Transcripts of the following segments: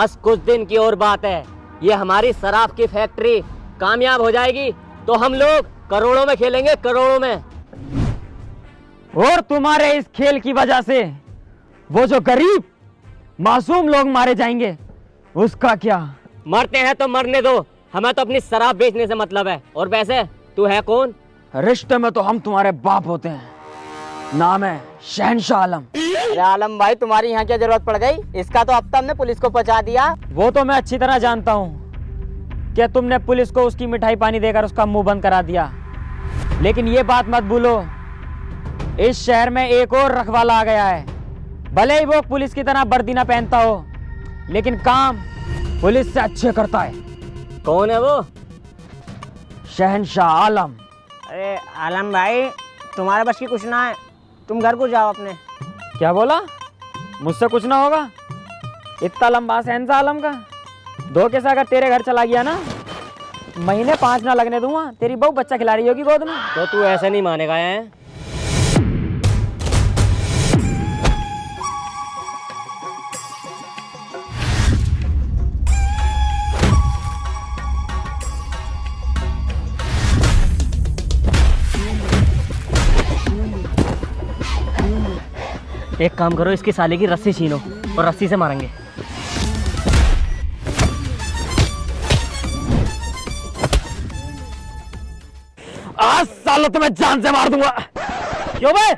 बस कुछ दिन की और बात है, ये हमारी शराब की फैक्ट्री कामयाब हो जाएगी तो हम लोग करोड़ों में खेलेंगे, करोड़ों में। और तुम्हारे इस खेल की वजह से वो जो गरीब मासूम लोग मारे जाएंगे, उसका क्या? मरते हैं तो मरने दो, हमें तो अपनी शराब बेचने से मतलब है। और वैसे तू है कौन? रिश्ते में तो हम तुम्हारे बाप होते हैं। नाम है शहनशाह आलम। अरे आलम भाई, तुम्हारी यहाँ क्या जरूरत पड़ गई? इसका तो अब तक हमने पुलिस को पहुंचा दिया। वो तो मैं अच्छी तरह जानता हूँ कि तुमने पुलिस को उसकी मिठाई पानी देकर उसका मुंह बंद करा दिया, लेकिन ये बात मत भूलो, इस शहर में एक और रखवाला आ गया है। भले ही वो पुलिस की तरह वर्दी ना पहनता हो, लेकिन काम पुलिस से अच्छे करता है। कौन है वो? शहनशाह आलम। अरे आलम भाई, तुम्हारे बस की कुछ ना है, तुम घर को जाओ अपने। क्या बोला? मुझसे कुछ ना होगा? इतना लंबा शहनशाह आलम का धोखे से अगर तेरे घर चला गया ना, महीने 5 ना लगने दूंगा, तेरी बहू बच्चा खिला रही होगी गोद में। तो तू ऐसे नहीं मानेगा है? एक काम करो, इसकी साले की रस्सी छीनो और रस्सी से मारेंगे। आज सालों तो मैं जान से मार दूंगा। क्यों बे?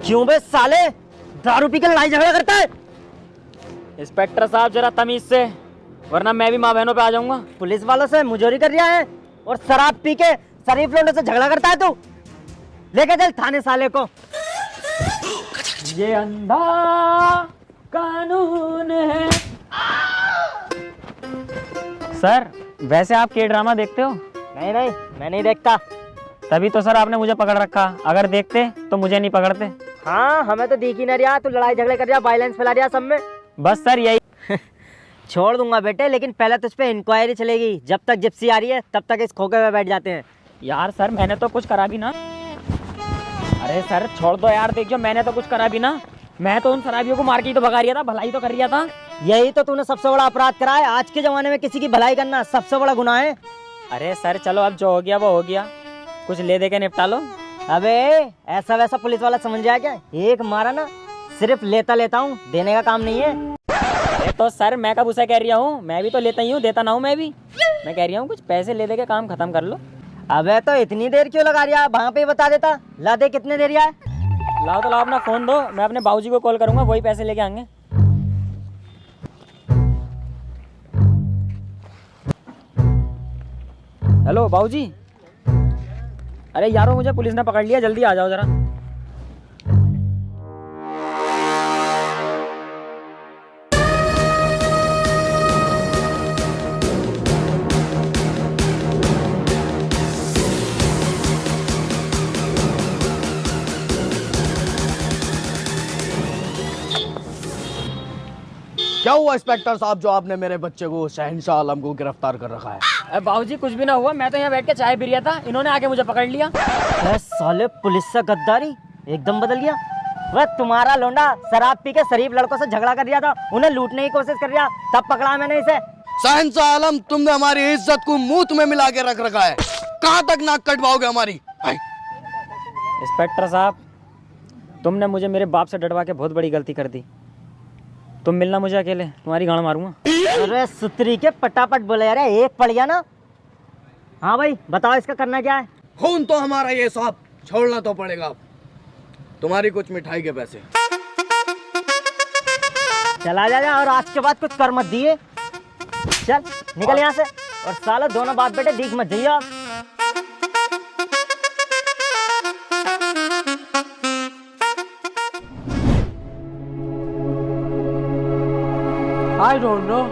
क्यों बे साले, दारू पी के लड़ाई झगड़ा करता है? इंस्पेक्टर साहब जरा तमीज से, वरना मैं भी माँ बहनों पे आ जाऊंगा। पुलिस वालों से मुजोरी कर रहा है और शराब पी के शरीफ लोगों से झगड़ा करता है तू। लेके चल थाने साले को। ये अंधा कानून है। सर, वैसे आप के ड्रामा देखते हो? नहीं नहीं, मैं नहीं देखता। तभी तो सर आपने मुझे पकड़ रखा, अगर देखते तो मुझे नहीं पकड़ते। हाँ, हमें तो दिख ही नहीं रहा, तू लड़ाई झगड़े कर रहा, वायलेंस फैला रहा सब में। बस सर यही। छोड़ दूंगा बेटे, लेकिन पहले तुझ पे इंक्वायरी चलेगी। जब तक जिप्सी आ रही है तब तक इस खोखे में बैठ जाते हैं। यार सर, मैंने तो कुछ करा भी ना। अरे सर छोड़ दो यार, देखियो मैंने तो कुछ करा भी ना। मैं तो उन शराबियों को मार के ही तो भगा रहा था, भलाई तो कर रहा था। यही तो तूने सबसे बड़ा अपराध करा है। आज के जमाने में किसी की भलाई करना सबसे बड़ा गुनाह है। अरे सर चलो, अब जो हो गया वो हो गया, कुछ ले दे के निपटा लो। अबे ऐसा वैसा पुलिस वाला समझ जाए क्या? एक मारा ना, सिर्फ लेता लेता हूँ, देने का काम नहीं है। अरे तो सर मैं कब उसे कह रहा हूँ, मैं भी तो लेता ही हूँ, देता ना हूँ मैं भी। मैं कह रहा हूँ कुछ पैसे ले दे के काम खत्म कर लो। अबे तो इतनी देर क्यों लगा रहा है? वहाँ पे ही बता देता। ला दे, कितने देर है? लाओ तो लाओ, अपना फोन दो, मैं अपने बाबूजी को कॉल करूंगा, वही पैसे लेके आएंगे। हेलो बाबूजी। अरे यारो, मुझे पुलिस ने पकड़ लिया, जल्दी आ जाओ जरा। क्या हुआ इंस्पेक्टर साहब, जो आपने मेरे बच्चे को शहनशाह आलम को गिरफ्तार कर रखा है? अरे बाबूजी कुछ भी ना हुआ, मैं तो यहाँ बैठ के चाय पी रहा था, इन्होंने आके मुझे पकड़ लिया। साले पुलिस से गद्दारी एकदम बदल गया। वह तुम्हारा लोंडा शराब पी के शरीफ लड़कों से झगड़ा कर रहा था, उन्हें लूटने की कोशिश कर रहा, तब पकड़ा मैंने इसे। शहनशाह आलम, तुमने हमारी इज्जत को मुंह में मिला के रख रखा है, कहाँ तक नाक कटवाओगे हमारी? इंस्पेक्टर साहब, तुमने मुझे मेरे बाप से डरवा के बहुत बड़ी गलती कर दी। तुम मिलना मुझे अकेले, तुम्हारी गांड मारूंगा। अरे सुतरी के पटापट बोले यार, एक पड़ गया ना। हाँ भाई बताओ, इसका करना क्या है? खून तो हमारा ये साहब, छोड़ना तो पड़ेगा। तुम्हारी कुछ मिठाई के पैसे। चला जा, और आज के बाद कुछ कर मत दिए। चल निकल यहाँ से, और साला दोनों बाप बेटे दिख मत जाइए आप। I don't know.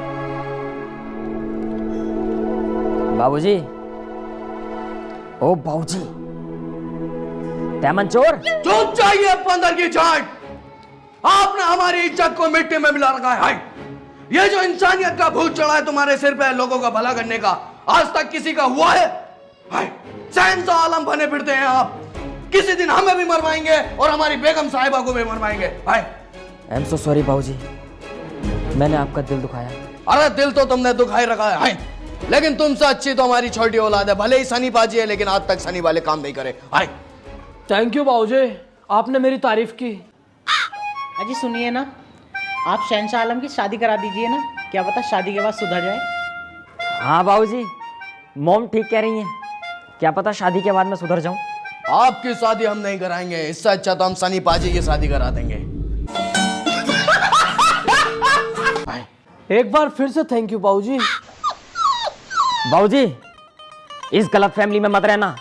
बाबूजी, ओ बाबूजी, तैमन चोर। चुप चाहिए बंदर की झाट। आपने हमारी इज्जत को मिट्टी में मिला रखा है। हाय, ये जो इंसानियत का भूत चढ़ा है तुम्हारे सिर पे लोगों का भला करने का, आज तक किसी का हुआ है? हाय, शहनशाह आलम बने फिरते हैं आप। किसी दिन हमें भी मरवाएंगे और हमारी बेगम साहिबा को भी मरवाएंगे। हाय, आई एम सो सॉरी बाबूजी, मैंने आपका दिल दुखाया। अरे दिल तो तुमने दुखाई रखा है, हाय। लेकिन तुमसे अच्छी तो हमारी छोटी औलाद है। भले ही सनी पाजी है, लेकिन आज तक सनी वाले काम नहीं करे। हाय। थैंक यू बाबूजी, आपने मेरी तारीफ की। अजी सुनिए ना, आप शहंशाह आलम की शादी करा दीजिए ना, क्या पता शादी के बाद सुधर जाए। हाँ बाबूजी, मॉम ठीक कह रही हैं, क्या पता शादी के बाद मैं सुधर जाऊं। आपकी शादी हम नहीं कराएंगे, इससे अच्छा तो हम सनी पाजी की शादी करा देंगे। एक बार फिर से थैंक यू बाबूजी। बाबूजी, इस गलत फैमिली में मत रहना,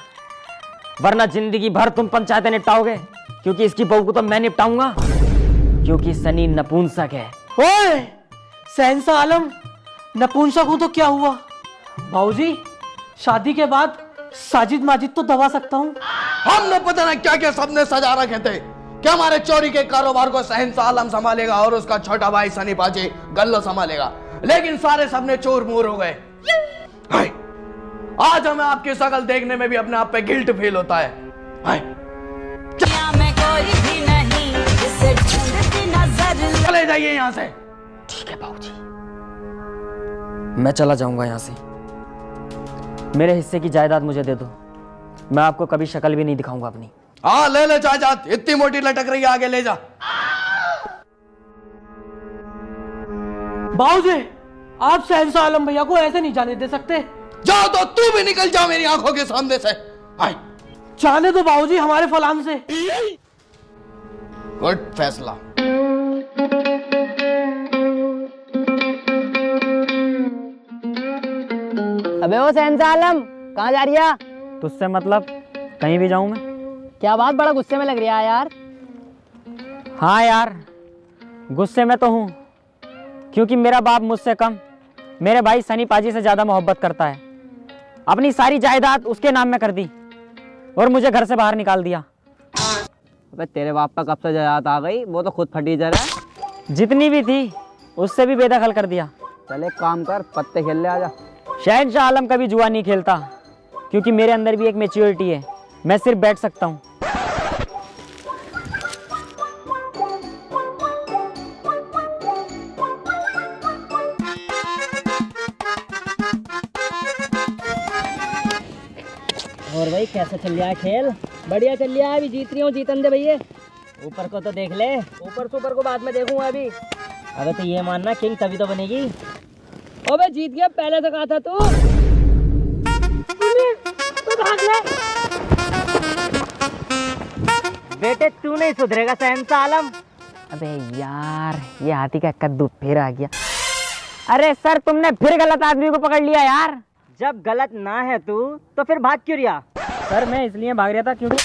वरना जिंदगी भर तुम पंचायतें निपटाओगे, क्योंकि इसकी बहू को तो मैं निपटाऊंगा, क्योंकि सनी नपुंसक है। ओए, शहंशाह आलम नपुंसक हूं तो क्या हुआ बाबूजी, शादी के बाद साजिद माजिद तो दबा सकता हूँ। हमने पता ना क्या क्या सपने सजा रखे थे कि हमारे चोरी के कारोबार को शहंशाह आलम संभालेगा और उसका छोटा भाई सनी पाजी गल्लो संभालेगा, लेकिन सारे सपने चूर मूर हो गए। हाय। आज हमें आपकी शकल देखने में भी अपने आप पे गिल्ट फील होता है। हाय। में कोई भी नहीं जिसे ढूंढती नजर। चले जाइए यहाँ से। ठीक है बाबूजी, मैं चला जाऊंगा यहाँ से। मेरे हिस्से की जायदाद मुझे दे दो, मैं आपको कभी शक्ल भी नहीं दिखाऊंगा अपनी। हाँ ले ले जायदाद, इतनी मोटी लटक रही है, आगे ले जा। बाबूजी, आप शहंशाह आलम भैया को ऐसे नहीं जाने दे सकते। जाओ तो तू भी निकल जा मेरी आंखों के सामने से। हाय। जाने दो बाबूजी हमारे फलान से। गुड फैसला। अबे ओ शहंशाह आलम, कहाँ जा रही है? तुझसे मतलब कहीं भी जाऊं मैं? क्या बात, बड़ा गुस्से में लग रही है यार। हाँ यार, गुस्से में तो हूँ, क्योंकि मेरा बाप मुझसे कम मेरे भाई सनी पाजी से ज्यादा मोहब्बत करता है। अपनी सारी जायदाद उसके नाम में कर दी और मुझे घर से बाहर निकाल दिया। अबे तेरे बाप का कब से जायदाद आ गई, वो तो खुद फटी जा रहा है। जितनी भी थी उससे भी बेदखल कर दिया। चल एक काम कर, पत्ते खेल ले आजा। शहंशाह आलम कभी जुआ नहीं खेलता, क्योंकि मेरे अंदर भी एक मैच्योरिटी है, मैं सिर्फ बैठ सकता हूँ। और भाई कैसा चल रहा है खेल? बढ़िया चल रहा है, अभी जीत रही हूँ, जीतन दे भैया। ऊपर को तो देख ले, ऊपर से ऊपर को बाद में देखूंगा अभी। अबे तो ये मानना किंग तभी तो बनेगी। अबे जीत गया, पहले से कहा था तू। बेटे तू नहीं सुधरेगा शहंशाह आलम। अबे यार, ये हाथी का कद्दू फिर आ गया। अरे सर, तुमने फिर गलत आदमी को पकड़ लिया यार। जब गलत ना है तू तो फिर भाग क्यों रिया? सर मैं इसलिए भाग रहा था क्योंकि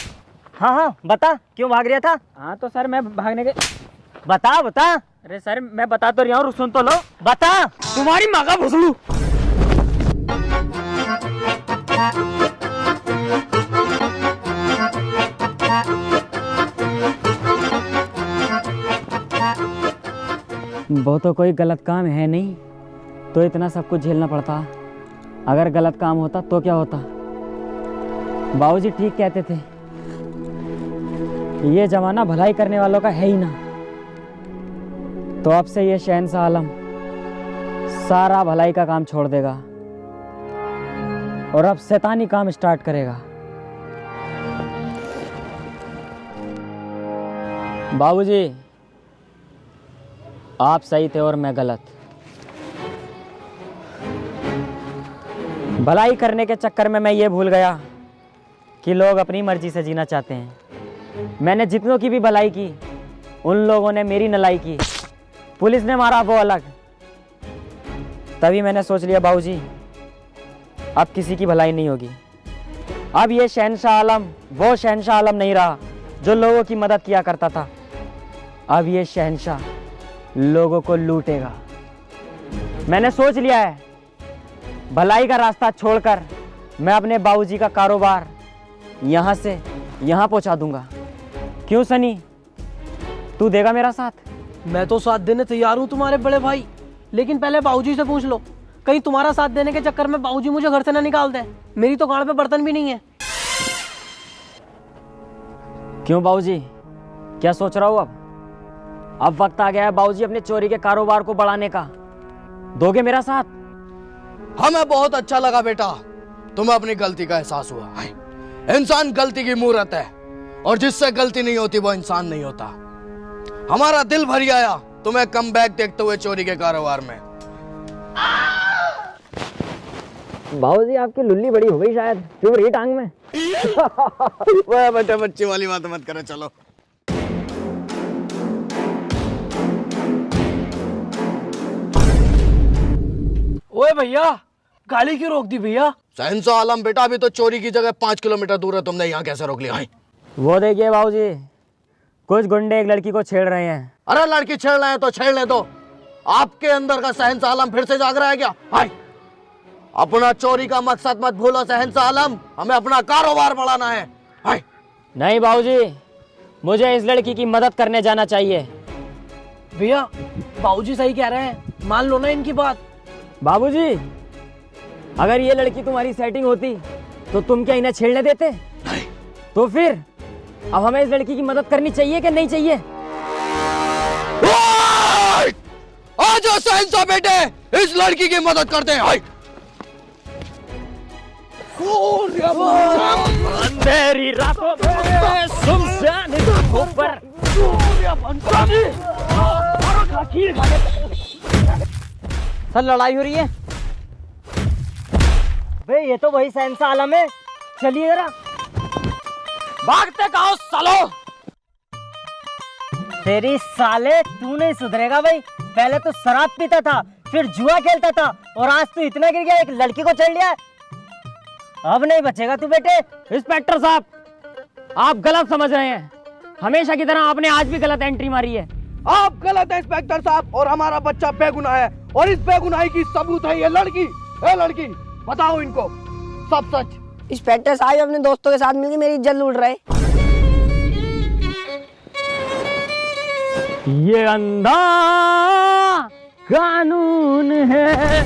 हाँ हाँ बता, क्यों भाग रहा था? हाँ तो सर मैं भागने के बता बता। अरे सर मैं बता तो रहा हूँ, सुन तो लो। बता। तुम्हारी माँ का भुसड़ू। वो तो कोई गलत काम है नहीं, तो इतना सब कुछ झेलना पड़ता। अगर गलत काम होता तो क्या होता? बाबूजी ठीक कहते थे, ये जमाना भलाई करने वालों का है ही ना। तो अब से ये शहंशाह आलम सारा भलाई का काम छोड़ देगा और अब शैतानी काम स्टार्ट करेगा। बाबूजी आप सही थे और मैं गलत। भलाई करने के चक्कर में मैं ये भूल गया कि लोग अपनी मर्जी से जीना चाहते हैं। मैंने जितनों की भी भलाई की, उन लोगों ने मेरी नलाई की। पुलिस ने मारा वो अलग। तभी मैंने सोच लिया बाबूजी अब किसी की भलाई नहीं होगी। अब ये शहंशाह आलम वो शहंशाह आलम नहीं रहा जो लोगों की मदद किया करता था। अब ये शहंशाह लोगों को लूटेगा। मैंने सोच लिया है, भलाई का रास्ता छोड़कर मैं अपने बाबूजी का कारोबार यहाँ से यहाँ पहुँचा दूंगा। क्यों सनी, तू देगा मेरा साथ? मैं तो साथ देने तैयार हूँ तुम्हारे बड़े भाई, लेकिन पहले बाबूजी से पूछ लो, कहीं तुम्हारा साथ देने के चक्कर में बाबूजी मुझे घर से ना निकाल दें। मेरी तो गाड़ पे बर्तन भी नहीं है। क्यों बाबूजी, क्या सोच रहा हूँ अब? अब वक्त आ गया है बाबूजी अपने चोरी के कारोबार को बढ़ाने का। दोगे मेरा साथ? हमें बहुत अच्छा लगा बेटा, तुम्हें अपनी गलती का एहसास हुआ है। इंसान गलती की मूरत है और जिससे गलती नहीं होती वो इंसान नहीं होता। हमारा दिल भर आया तुम्हें कम बैक देखते हुए चोरी के कारोबार में। बाबूजी आपकी लुल्ली बड़ी हो गई शायद, चुभ रही टांग में। वह बेटे बच्ची वाली बात मत करो, चलो। ओए भैया, गाड़ी क्यों रोक दी भैया? शहंशाह आलम बेटा, अभी तो चोरी की जगह 5 किलोमीटर दूर है, तुमने यहाँ कैसे रोक लिया है? वो देखिए बाबूजी, कुछ गुंडे एक लड़की को छेड़ रहे हैं। अरे लड़की छेड़ रहे हैं तो छेड़ ले दो, आपके अंदर का शहंशाह आलम फिर से जाग रहा है क्या? हाय, अपना चोरी का मकसद मत भूलो शहंशाह आलम, हमें अपना कारोबार बढ़ाना है। हाय। नहीं बाबूजी, मुझे इस लड़की की मदद करने जाना चाहिए। भैया बाबूजी सही कह रहे हैं, मान लो ना इनकी बात। बाबूजी, अगर ये लड़की तुम्हारी सेटिंग होती तो तुम क्या इन्हें छेड़ने देते? नहीं। तो फिर अब हमें इस लड़की की मदद करनी चाहिए कि नहीं चाहिए? आ जाओ शहंशाह बेटे, इस लड़की की मदद करते हैं। हाय। अंधेरी रातों में सुनसान राहों पर सर लड़ाई हो रही है भाई, ये तो वही शहंशाह आलम है, चलिए जरा। भागते कहो सालो। तेरी साले, तू नहीं सुधरेगा भाई। पहले तो शराब पीता था, फिर जुआ खेलता था, और आज तू इतना गिर गया, एक लड़की को चढ़ लिया। अब नहीं बचेगा तू बेटे। इंस्पेक्टर साहब, आप गलत समझ रहे हैं। हमेशा की तरह आपने आज भी गलत एंट्री मारी है। आप गलत है इंस्पेक्टर साहब, और हमारा बच्चा बेगुनाह है, और इस बेगुनाही की सबूत है ये लड़की। ए लड़की, बताओ इनको सब सच। इंस्पेक्टर साहब अपने दोस्तों के साथ मिलकर मेरी इज्जत लूट रहे। ये अंधा कानून है।